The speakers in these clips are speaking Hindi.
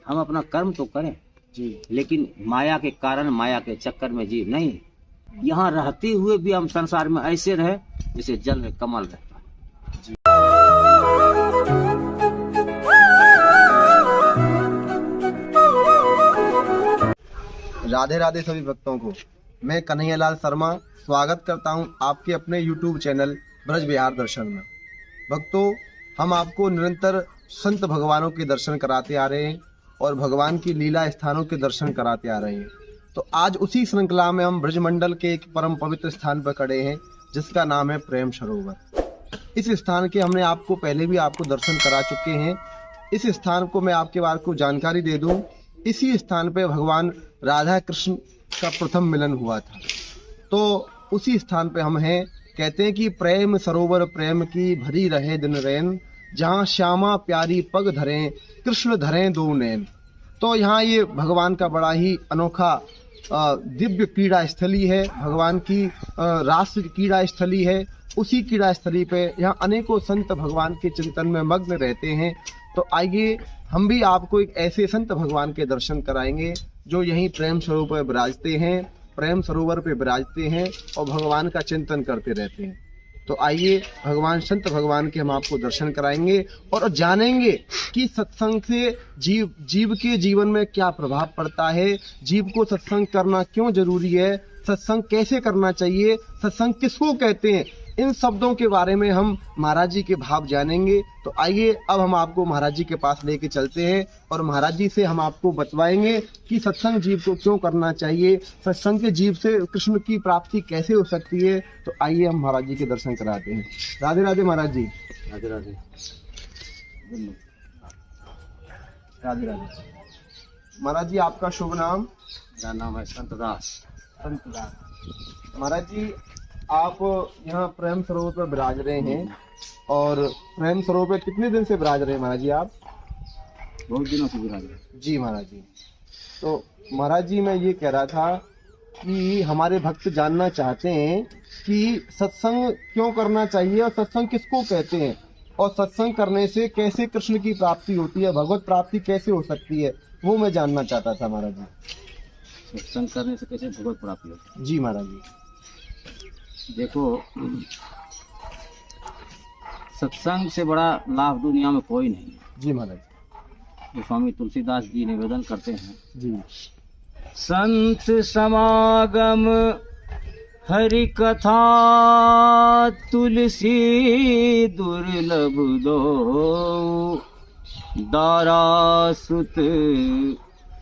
हम अपना कर्म तो करें जी, लेकिन माया के कारण, माया के चक्कर में जीव नहीं, यहाँ रहते हुए भी हम संसार में ऐसे रहे जैसे जल में कमल रहता है। जी। राधे राधे सभी भक्तों को। मैं कन्हैयालाल शर्मा स्वागत करता हूं आपके अपने YouTube चैनल ब्रज विहार दर्शन में। भक्तों, हम आपको निरंतर संत भगवानों के दर्शन कराते आ रहे हैं और भगवान की लीला स्थानों के दर्शन कराते आ रहे हैं। तो आज उसी श्रृंखला में हम ब्रजमंडल के एक परम पवित्र स्थान पर खड़े हैं जिसका नाम है प्रेम सरोवर। इस स्थान के हमने आपको पहले भी आपको दर्शन करा चुके हैं। इस स्थान को मैं आपके बारे को जानकारी दे दूं, इसी स्थान पे भगवान राधा कृष्ण का प्रथम मिलन हुआ था। तो उसी स्थान पे हम हैं। कहते हैं कि प्रेम सरोवर प्रेम की भरी रहे दिन रैन, जहाँ श्यामा प्यारी पग धरें कृष्ण धरें दो नैन। तो यहाँ ये भगवान का बड़ा ही अनोखा दिव्य क्रीड़ा स्थली है, भगवान की राष्ट्र क्रीड़ा स्थली है। उसी क्रीड़ा स्थली पे यहाँ अनेकों संत भगवान के चिंतन में मग्न रहते हैं। तो आइए हम भी आपको एक ऐसे संत भगवान के दर्शन कराएंगे जो यहीं प्रेम सरोवर पर विराजते हैं, प्रेम सरोवर पे विराजते हैं और भगवान का चिंतन करते रहते हैं। तो आइए भगवान संत भगवान के हम आपको दर्शन कराएंगे और जानेंगे कि सत्संग से जीव के जीवन में क्या प्रभाव पड़ता है, जीव को सत्संग करना क्यों जरूरी है, सत्संग कैसे करना चाहिए, सत्संग किसको कहते हैं। इन शब्दों के बारे में हम महाराज जी के भाव जानेंगे। तो आइए अब हम आपको महाराज जी के पास लेके चलते हैं और महाराज जी से हम आपको बतवाएंगे कि सत्संग जीव को क्यों करना चाहिए, सत्संग के जीव से कृष्ण की प्राप्ति कैसे हो सकती है। तो आइए हम महाराज जी के दर्शन कराते हैं। राधे राधे महाराज जी। राधे राधे। राधे राधे महाराज जी, आपका शुभ नाम? मेरा नाम है संत दास। संत दास। महाराज जी, आप यहाँ प्रेम सरोवर पर विराज रहे हैं और प्रेम सरोवर पर कितने दिन से विराज रहे हैं महाराज जी आप? बहुत दिनों से विराज रहे। जी महाराज जी। तो महाराज जी, मैं ये कह रहा था कि हमारे भक्त जानना चाहते हैं कि सत्संग क्यों करना चाहिए और सत्संग किसको कहते हैं और सत्संग करने से कैसे कृष्ण की प्राप्ति होती है, भगवत प्राप्ति कैसे हो सकती है, वो मैं जानना चाहता था महाराज जी। सत्संग करने से कैसे भगवत प्राप्ति होती है? जी महाराज जी। देखो, सत्संग से बड़ा लाभ दुनिया में कोई नहीं है। जी महाराज। तो स्वामी तुलसीदास जी निवेदन करते हैं, जी। संत समागम हरि कथा तुलसी दुर्लभ दो, दारा सुत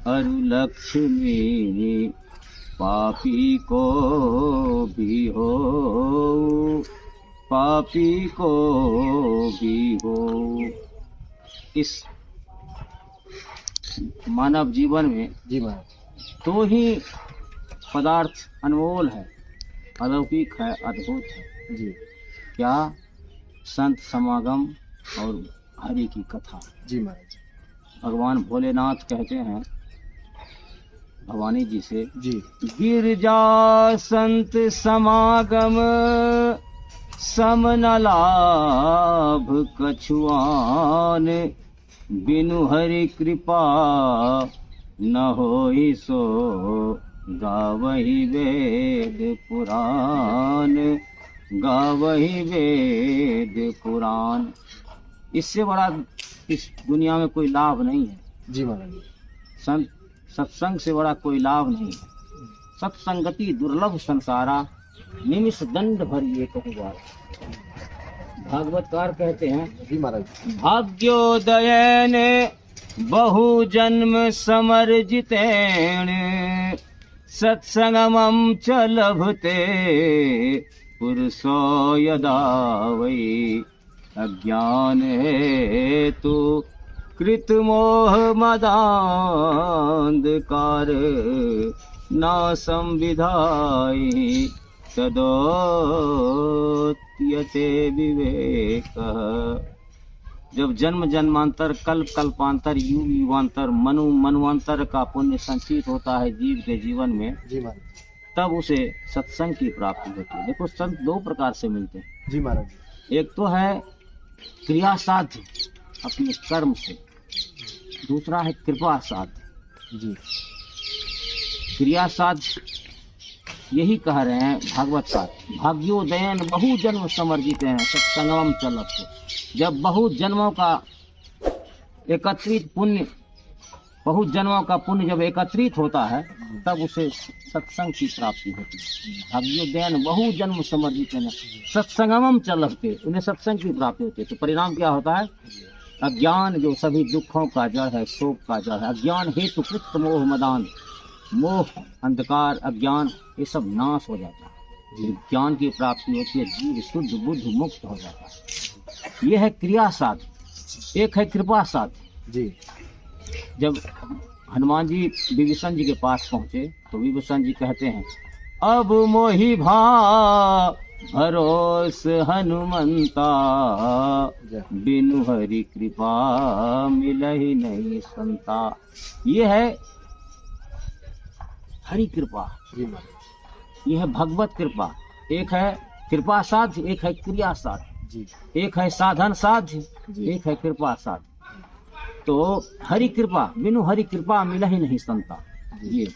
अरु लक्ष्मी पापी को भी हो, पापी को भी हो। इस मानव जीवन में जी महाराज। दो ही पदार्थ अनमोल है, अलौकिक है, अद्भुत है। जी। क्या? संत समागम और हरि की कथा। जी महाराज। भगवान भोलेनाथ कहते हैं भवानी जी से, जी। गिरजा संत समागम सम न लाभ कछुआन, बिनु हरि कृपा न होई सो, गावहि वेद पुराण, गावहि वेद पुराण। इससे बड़ा इस दुनिया में कोई लाभ नहीं है। जी महाराज। सत्संग से बड़ा कोई लाभ नहीं है। सत्संगति दुर्लभ संसारा, निमिष दंड भरी एक बार। भागवतकार कहते हैं, जी महाराज। भाग्योदय ने बहु जन्म समर्जितेण, सत्संगमं च लभते पुरुषो यदा वै, अज्ञान हेतु कृत मोह मदांधकार, नासं विधायि तदोत्यते विवेकः। जब जन्म जन्मांतर कल्प कल्पांतर युग युगांतर मनु मनुवंतर का पुण्य संचित होता है जीव के जीवन में, जी महाराज। तब उसे सत्संग की प्राप्ति होती है। देखो, संत दो प्रकार से मिलते हैं। जी महाराज। एक तो है क्रिया साध्य, अपने कर्म से, दूसरा है कृपा साध। जी क्रिया साध यही कह रहे हैं भागवत साध। भाग्योदयन बहु जन्म समर्जित हैं सत्संगम चलत। जब बहुत जन्मों का एकत्रित पुण्य, बहुत जन्मों का पुण्य जब एकत्रित होता है तब उसे सत्संग की प्राप्ति होती है। भाग्योदयन बहु जन्म समर्जित है सत्संगम चलते, उन्हें सत्संग की प्राप्ति होती है। तो परिणाम क्या होता है? अज्ञान जो सभी दुखों का जड़ है, शोक का जड़ है, अज्ञान हेतु कृत मोह मदान, मोह अंधकार अज्ञान ये सब नाश हो जाता है। ज्ञान की प्राप्ति होती है, जीव शुद्ध बुद्ध मुक्त हो जाता है। यह है क्रिया साध। एक है कृपा साध। जी जब हनुमान जी विभीषण जी के पास पहुंचे तो विभीषण जी कहते हैं, अब मोहि भरोस हनुमंता, बिनु हरि कृपा मिलहि नहीं संता। ये है हरि कृपा, ये है भगवत कृपा। एक है कृपा साध, एक है क्रिया साध। जी एक है साधन साध, एक है कृपा साध। तो हरि कृपा, बिनु हरि कृपा मिलहि नहीं संता ये।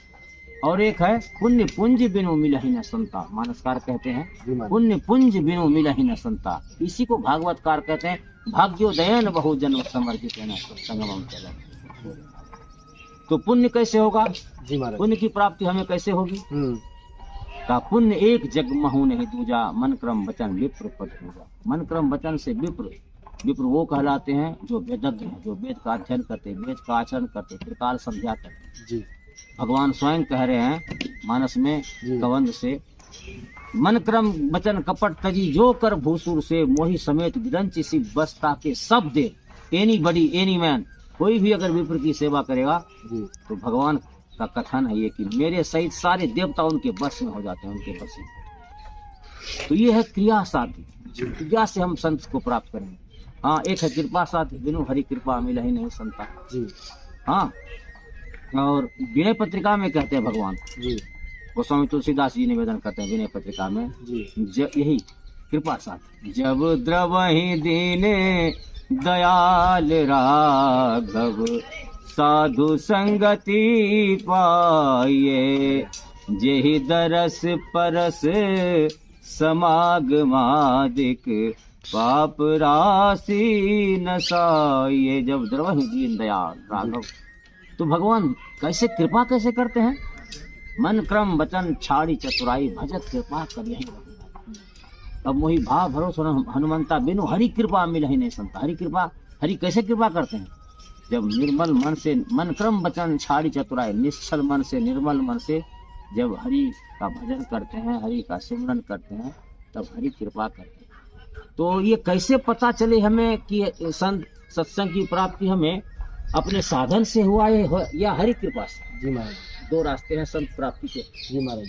और एक है पुण्य पुंज बिनु मिलहि न संता। मानसकार कहते हैं पुण्य पुंज बिनु मिलहि न संता। इसी को भागवतकार कहते हैं भाग्योदयन बहु जन्म समर्जित है सत्संगम चलत। तो पुण्य कैसे होगा? जी महाराज। पुण्य की प्राप्ति हमें कैसे होगी? का पुण्य एक जग महु नहीं दूजा, मन क्रम वचन विप्र पद पूजा। मन क्रम वचन से विप्र, विप्र वो कहलाते हैं जो वेदज्ञ हैं, जो वेद का अध्ययन करते, वेद का आचरण करते, त्रिकाल संध्या करते। जी भगवान स्वयं कह रहे हैं मानस में कवंद से, मन क्रम वचन कपट तजी जो कर भूसुर से, मोहि समेत विरंच सी बसता के सब दे। एनी बडी एनी मैन, कोई भी अगर विप्र की सेवा करेगा तो भगवान का कथन है ये कि मेरे सहित सारे देवता उनके बस में हो जाते हैं, उनके बस में। तो ये है क्रिया साधि। क्रिया से हम संत को प्राप्त करेंगे। हाँ, एक है कृपा साधि, बिनु हरि कृपा मिलहि नहीं संता। हाँ, और विनय पत्रिका में कहते हैं भगवान, गोस्वामी तुलसीदास जी निवेदन करते हैं विनय पत्रिका में यही कृपा साधि। जब द्रवहि दीने दयाल राघव, साधु संगति पाइए, जेहि दरस परस समागमादिक, पाप राशि नसाइए। जब द्रवहि दीन दयाल राघव, तो भगवान कैसे कृपा कैसे करते हैं? मन क्रम वचन छाड़ी चतुराई, भजत कृपा करियहि। अब मोहि भाव भरोस हनुमंता, बिनु हरि कृपा मिलहि नहीं संता। हरि कृपा, हरि कैसे कृपा करते हैं? जब निर्मल मन से, मन क्रम वचन छाड़ी चतुराई, निश्चल मन से, निर्मल मन से जब हरि का भजन करते हैं, हरि का सिमरन करते हैं, तब हरि कृपा करते हैं। तो ये कैसे पता चले हमें कि संत सत्संग की प्राप्ति हमें अपने साधन से हुआ है या हरि कृपा से? जी महाराज। दो रास्ते हैं संत प्राप्ति के। जी महाराज।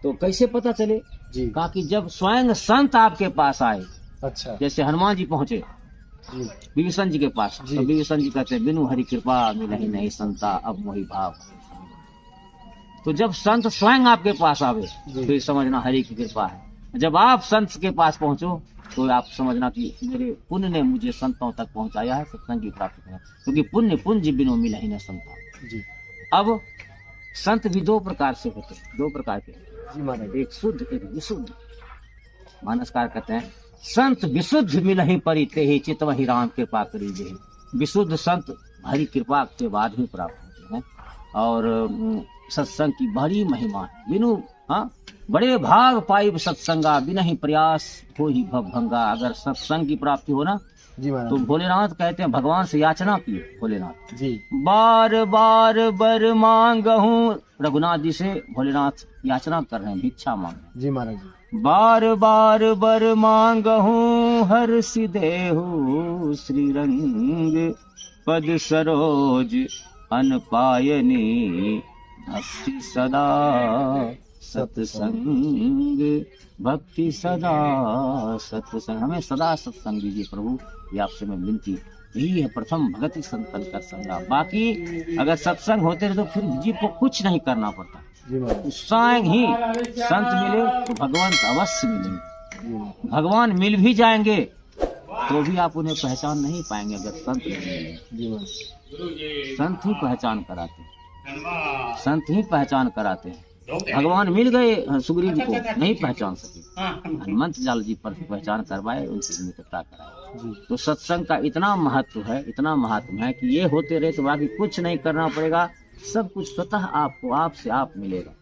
तो कैसे पता चले? जी कहा कि जब स्वयं संत आपके पास आए। अच्छा। जैसे हनुमान जी पहुंचे विभीषण जी के पास, तो विभीषण जी कहते हैं बिनु हरि कृपा मिलहि नहीं संता, अब मोहि भाव। तो जब संत स्वयं आपके पास आवे तो समझना हरि की कृपा है। जब आप संत के पास पहुंचो तो आप समझना कि मेरे पुण्य ने मुझे संतों तक पहुंचाया है, सत्संग की प्राप्ति है, क्योंकि पुण्य पुंज बिनु मिलहि न संता। जी। अब संत भी दो प्रकार से होते हैं, दो प्रकार के। जी महाराज। एक शुद्ध, एक विशुद्ध। मानसकार कहते हैं संत विशुद्ध मिलहि परि, तेहि चित वहि राम कृपा करी जेहि। विशुद्ध संत हरि कृपा के बाद ही प्राप्त होते हैं। और सत्संग की बड़ी महिमा है। बिनु बड़े भाग पाइब सत्संगा, बिना ही प्रयास हो ही भव भंगा। अगर सत्संग की प्राप्ति हो ना तो भोलेनाथ कहते हैं भगवान से याचना की। भोलेनाथ जी बार बार बर मांगहूँ, रघुनाथ जी से भोलेनाथ याचना कर रहे हैं, भिक्षा मांग रहे हैं। जी महाराज। बार बार बर मांगहूँ, हर सिदेहु श्रीरंग, पद सरोज अनपायनी, भक्ति सदा सत्संग, भक्ति सदा सत्संग। हमें सदा सत्संग दीजिए प्रभु, ये आपसे मैं विनती। यही है प्रथम भगति संतन कर संगा। बाकी अगर सत्संग होते रहे तो फिर जीव को कुछ नहीं करना पड़ता। स्वयं ही संत मिले तो भगवान अवश्य मिलेंगे। भगवान मिल भी जाएंगे तो भी आप उन्हें पहचान नहीं पाएंगे अगर संत नहीं मिलेंगे। जी महाराज। संत ही पहचान कराते हैं, संत ही पहचान कराते हैं। भगवान मिल गए सुग्रीव को, नहीं पहचान सके, हनुमंत लाल जी पर पहचान करवाए, उनकी मित्रता कराए। तो सत्संग का इतना महत्व है, इतना महत्व है कि ये होते रहे तो बाकी कुछ नहीं करना पड़ेगा, सब कुछ स्वतः आपको आप से आप मिलेगा।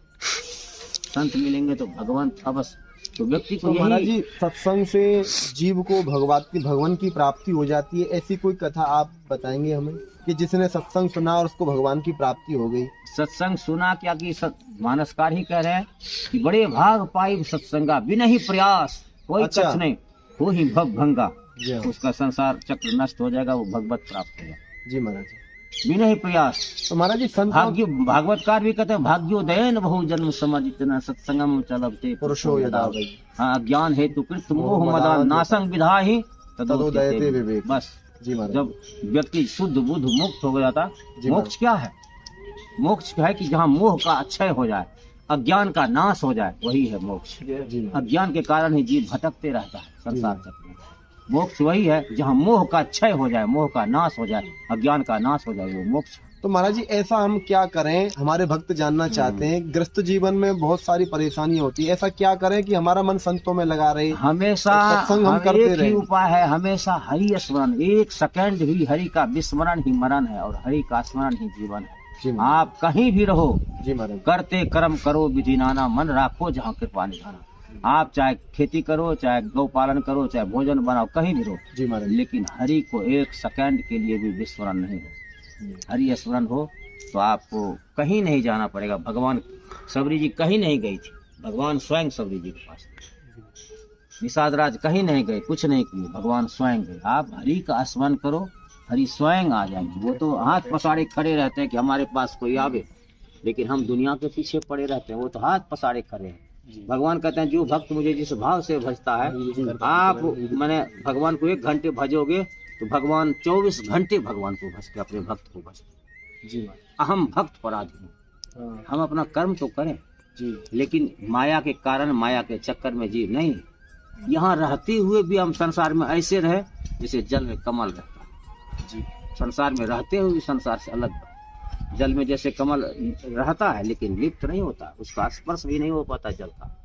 संत मिलेंगे तो भगवान अवश्य, तो व्यक्ति को तो महाराज यही जी सत्संग से जीव को भगवान की प्राप्ति हो जाती है, ऐसी कोई कथा आप बताएंगे हमें कि जिसने सत्संग सुना और उसको भगवान की प्राप्ति हो गई? सत्संग सुना क्या कि मानसकार ही कह रहे हैं कि बड़े भाग पाई सत्संगा, बिना ही प्रयास कोई अच्छा। कछ नहीं, हो ही भव भंगा, जी हाँ। उसका संसार चक्र नष्ट हो जाएगा, वो भगवत प्राप्त होगा जी महाराज जी। बिना ही प्रयास। तो महाराज जी संत भाग्य भागवतकार भी कहते हैं भाग्योदयन बहु जन्म समझितना सत्संगम चलते पुरुषो यदा वै। हाँ, अज्ञान हेतु कृत मोह मदान नासंग विधा ही तदोदयते विवेक। बस जी महाराज। जब व्यक्ति शुद्ध बुद्ध मुक्त हो जाता, जी मोक्ष क्या है? मोक्ष है कि जहाँ मोह का क्षय हो जाए, अज्ञान का नाश हो जाए, वही है मोक्ष। जी अज्ञान के कारण ही जीव भटकते रहता है संसार चक्र में। मोक्ष वही है जहाँ मोह का क्षय हो जाए, मोह का नाश हो जाए, अज्ञान का नाश हो जाए, वो मोक्ष। तो महाराज जी ऐसा हम क्या करें, हमारे भक्त जानना चाहते हैं, गृहस्थ जीवन में बहुत सारी परेशानियां होती है, ऐसा क्या करें कि हमारा मन संतों में लगा रहे? हमेशा सत्संग हम करते एक ही रहें। उपाय है, हमेशा हरि स्मरण, एक सेकंड भी हरि का विस्मरण ही मरण है और हरि का स्मरण ही जीवन है। जी महाराज। आप कहीं भी रहो, जी महाराज। करते कर्म करो विधि नाना, मन राखो जहाँ कृपा निधाना। आप चाहे खेती करो, चाहे गौ पालन करो, चाहे भोजन बनाओ, कहीं भी रहो, जी महाराज। लेकिन हरि को एक सेकंड के लिए भी विस्मरण नहीं हो। हरि स्मरण हो तो आपको कहीं नहीं जाना पड़ेगा। भगवान सबरी जी कहीं नहीं गई थी, भगवान स्वयं सबरी जी के पास थे। निषाद राज कहीं नहीं गए, कुछ नहीं किए, भगवान स्वयं गए। आप हरि का स्मरण करो, हरि स्वयं आ जाएंगे। वो तो हाथ पसारे खड़े रहते हैं कि हमारे पास कोई आवे, लेकिन हम दुनिया के पीछे पड़े रहते हैं, वो तो हाथ पसारे खड़े हैं। भगवान कहते हैं जो भक्त मुझे जिस भाव से भजता है, आप मैंने भगवान को 1 घंटे भजोगे तो भगवान 24 घंटे भगवान को भजते, अपने भक्त को भजते। जी अहम भक्त पराधीन, हाँ। हम अपना कर्म तो करें, जी लेकिन माया के कारण, माया के चक्कर में जीव नहीं। यहाँ रहते हुए भी हम संसार में ऐसे रहे जैसे जल में कमल रहता है। जी संसार में रहते हुए भी संसार से अलग, जल में जैसे कमल रहता है लेकिन लिप्त नहीं होता, उसका स्पर्श भी नहीं हो पाता जल का।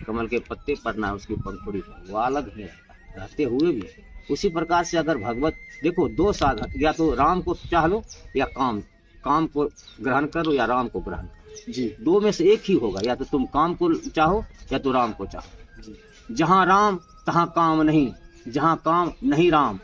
कमल के पत्ते पर ना उसकी पंखुड़ी पर, वो अलग ही रहते हुए भी। उसी प्रकार से अगर भगवत देखो, 2 साधन, या तो राम को चाह लो या काम को ग्रहण करो या राम को ग्रहण करो। जी 2 में से एक ही होगा, या तो तुम काम को चाहो या तो राम को चाहो। जहाँ राम तहाँ काम नहीं, जहाँ काम नहीं राम।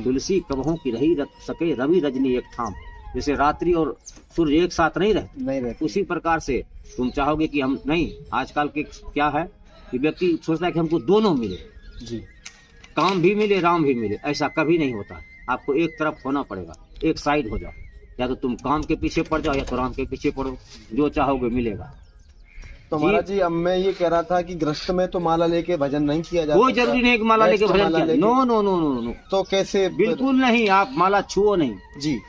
तुलसी कबहों की रही सके रवि रजनी एक ठाम। जैसे रात्रि और सूर्य एक साथ नहीं रहते, उसी प्रकार से तुम चाहोगे कि हम नहीं। आजकल के क्या है कि व्यक्ति सोचता है कि हमको दोनों मिले, जी काम भी मिले राम भी मिले, ऐसा कभी नहीं होता। आपको एक तरफ होना पड़ेगा, एक साइड हो जाओ, या तो तुम काम के पीछे पड़ जाओ या तो राम के पीछे पड़ो, जो चाहोगे मिलेगा। तो महाराज जी अब मैं ये कह रहा था कि गृहस्थ में तो माला लेके भजन नहीं किया जाता। कोई जरूरी नहीं कि माला लेके Next भजन माला किया, लेके। No no no no no, तो कैसे? बिल्कुल नहीं, आप माला छुओ नहीं। जी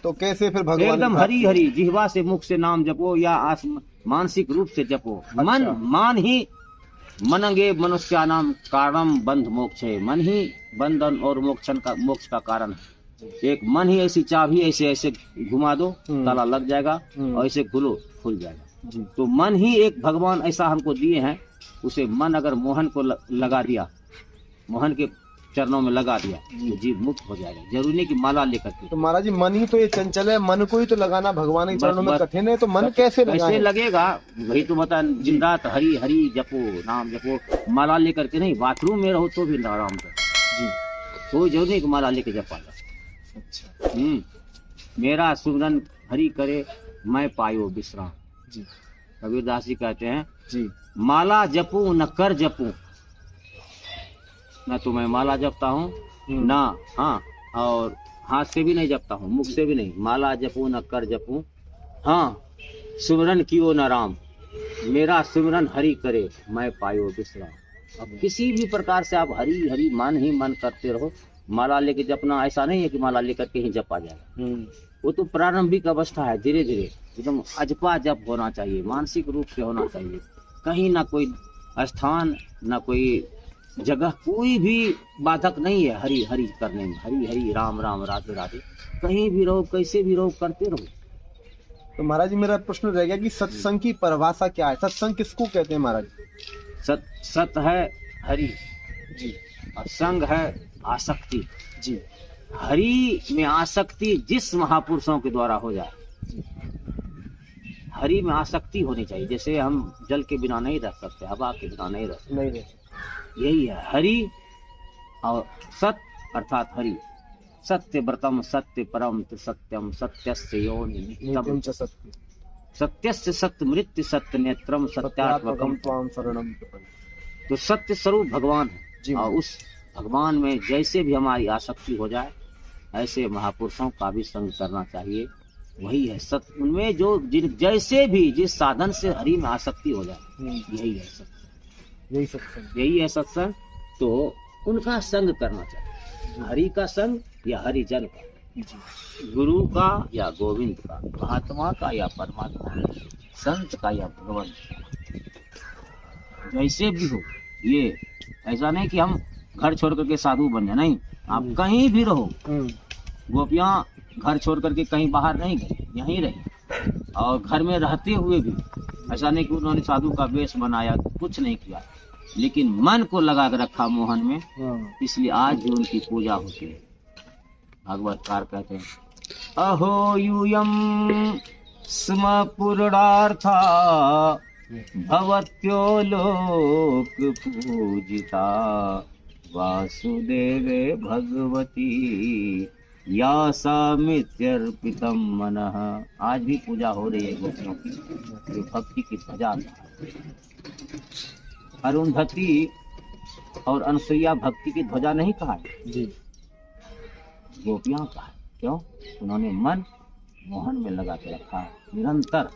तो कैसे फिर भगवान एकदम की हरी हरी जिह्वा से मुख से नाम जपो या मानसिक रूप से जपो। मन मान ही मनंगे मनुष्य नाम कारणम बंध मोक्ष है। मन ही बंधन और मोक्ष का कारण है। एक मन ही ऐसी चाबी ऐसे ऐसे घुमा दो, ताला लग जाएगा, और ऐसे खुलो खुल जाएगा। तो मन ही एक भगवान ऐसा हमको दिए हैं, उसे मन अगर मोहन को लगा दिया, मोहन के चरणों में लगा दिया तो जीव मुक्त हो जाएगा। जरूरी नहीं कि माला लेकर के। तो महाराज जी मन ही तो ये चंचल है, मन को ही तो लगाना भगवान के चरणों में बस। कठिन है, तो मन कैसे कैसे लगाए? लगेगा? वही तो बता, दिन रात हरी हरी जपो, नाम जपो, माला लेकर के नहीं। बाथरूम में रहो तो भी आराम कर, जी कोई जरूरी नहीं कि माला लेके जपा जाए। अच्छा मेरा सुमरन हरि करे मैं पायो विश्राम। जी कबीरदास जी कहते हैं, जी माला जपू न कर जपू, न तो मैं माला जपता हूँ ना, हाँ, और हाथ से भी नहीं जपता हूँ, मुख से भी नहीं। माला जपू न कर जपू, हाँ, सुमरन कियो न राम, मेरा सुमरन हरि करे मैं पायो विश्राम। अब किसी भी प्रकार से आप हरि हरि मन ही मन करते रहो। माला लेके जपना ऐसा नहीं है कि माला लेकर के ही जपा जाएगा। वो तो प्रारंभिक अवस्था है, धीरे धीरे एकदम अजपा जप होना चाहिए, मानसिक रूप से होना चाहिए। कहीं ना कोई स्थान, ना कोई जगह कोई भी बाधक नहीं है हरि हरि करने में। हरि हरि राम राम राधे राधे, कहीं भी रहो कैसे भी रहो करते रहो। तो महाराज जी मेरा प्रश्न रह गया कि सत्संग की परिभाषा क्या है, सत्संग किसको कहते हैं महाराज? सत है हरि जी और संग है आसक्ति। जी हरि में आसक्ति जिस महापुरुषों के द्वारा हो जाए, हरि में आसक्ति होनी चाहिए। जैसे हम जल के बिना नहीं रह सकते, हवा के बिना नहीं रह सकते, नहीं रह सकते। यही है हरि और सत अर्थात हरि। सत्य व्रतम सत्य परम सत्यम सत्यस्य योनि नित्यं च सत्य सत्यस्य सत्य मृत्यु सत्य नेत्रम सत्यात्मकम। त्वां शरणं प्रपद्ये। तो सत्य स्वरूप भगवान जी है और उस भगवान में जैसे भी हमारी आसक्ति हो जाए ऐसे महापुरुषों का भी संग करना चाहिए। वही है सत्य। उनमें जो जैसे भी जिस साधन से हरि में आसक्ति हो जाए यही है सत्संग, यही सत्संग। यही है सत्संग। तो उनका संग करना चाहिए, हरि का संग या हरिजन का, गुरु का या गोविंद का, महात्मा का या परमात्मा, संत का या भगवान, जैसे भी हो। ये ऐसा नहीं कि हम घर छोड़ करके साधु बन जाए, नहीं। आप कहीं भी रहो, गोपियां घर छोड़ करके कहीं बाहर नहीं गई, यहीं रही। और घर में रहते हुए भी ऐसा नहीं कि उन्होंने साधु का वेश बनाया, कुछ नहीं किया, लेकिन मन को लगा कर रखा मोहन में, इसलिए आज भी उनकी पूजा होती है। भागवतकार कहते हैं अहो यूयम स्म पूर्णार्था भवत्यो लोक पूजिता वासुदेवे भगवती या सामित्यर्पितम मनः। आज भी पूजा हो रही है गोपियों की, जो भक्ति की ध्वजा। अरुंधति और अनसुईया भक्ति की ध्वजा नहीं कहा है जी, गोपियां का है। क्यों? उन्होंने मन मोहन में लगा के रखा है, निरंतर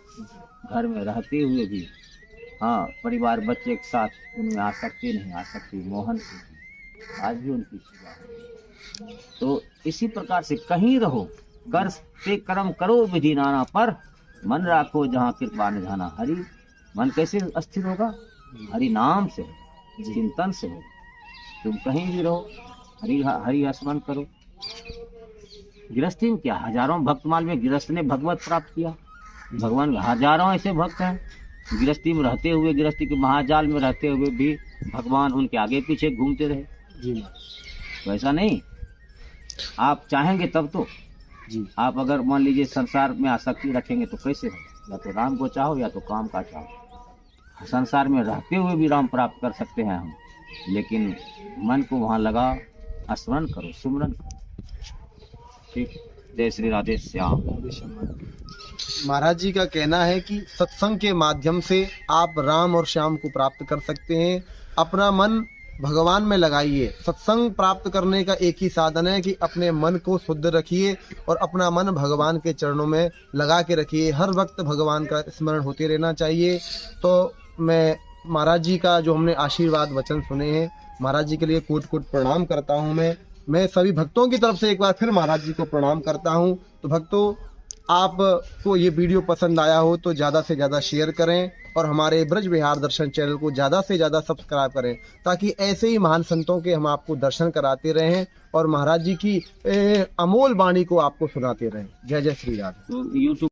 घर में रहते हुए भी। हाँ, परिवार बच्चे के साथ उनमें आसक्ति नहीं, आसक्ति मोहन की। आज भी उनकी पूजा है। तो इसी प्रकार से कहीं रहो, करते कर्म करो विधि नाना, पर मन राखो जहाँ कृपा निधाना। हरि मन कैसे अस्थिर होगा? हरि नाम से, चिंतन से हो। तुम कहीं भी रहो, हरि हरि स्मरण करो। गृहस्थी में क्या, हजारों भक्तमाल में गृहस्थ ने भगवत प्राप्त किया। भगवान हजारों ऐसे भक्त हैं, गृहस्थी में रहते हुए, गृहस्थी के महाजाल में रहते हुए भी भगवान उनके आगे पीछे घूमते रहे जी। तो ऐसा नहीं, आप चाहेंगे तब तो जी। आप अगर मान लीजिए संसार में आसक्ति रखेंगे तो कैसे हो? या तो राम को चाहो या तो काम का चाहो। संसार में रहते हुए भी राम प्राप्त कर सकते हैं हम, लेकिन मन को वहाँ लगा, स्मरण करो, सुमरन करो। ठीक। जय श्री राधे श्याम। महाराज जी का कहना है कि सत्संग के माध्यम से आप राम और श्याम को प्राप्त कर सकते हैं। अपना मन भगवान में लगाइए। सत्संग प्राप्त करने का एक ही साधन है कि अपने मन को शुद्ध रखिए और अपना मन भगवान के चरणों में लगा के रखिए। हर वक्त भगवान का स्मरण होते रहना चाहिए। तो मैं महाराज जी का जो हमने आशीर्वाद वचन सुने हैं, महाराज जी के लिए कोट कोट प्रणाम करता हूँ। मैं सभी भक्तों की तरफ से एक बार फिर महाराज जी को प्रणाम करता हूँ। तो भक्तों, आपको ये वीडियो पसंद आया हो तो ज़्यादा से ज़्यादा शेयर करें और हमारे ब्रज विहार दर्शन चैनल को ज़्यादा से ज़्यादा सब्सक्राइब करें, ताकि ऐसे ही महान संतों के हम आपको दर्शन कराते रहें और महाराज जी की अमोल वाणी को आपको सुनाते रहें। जय जय श्री राधे। तो YouTube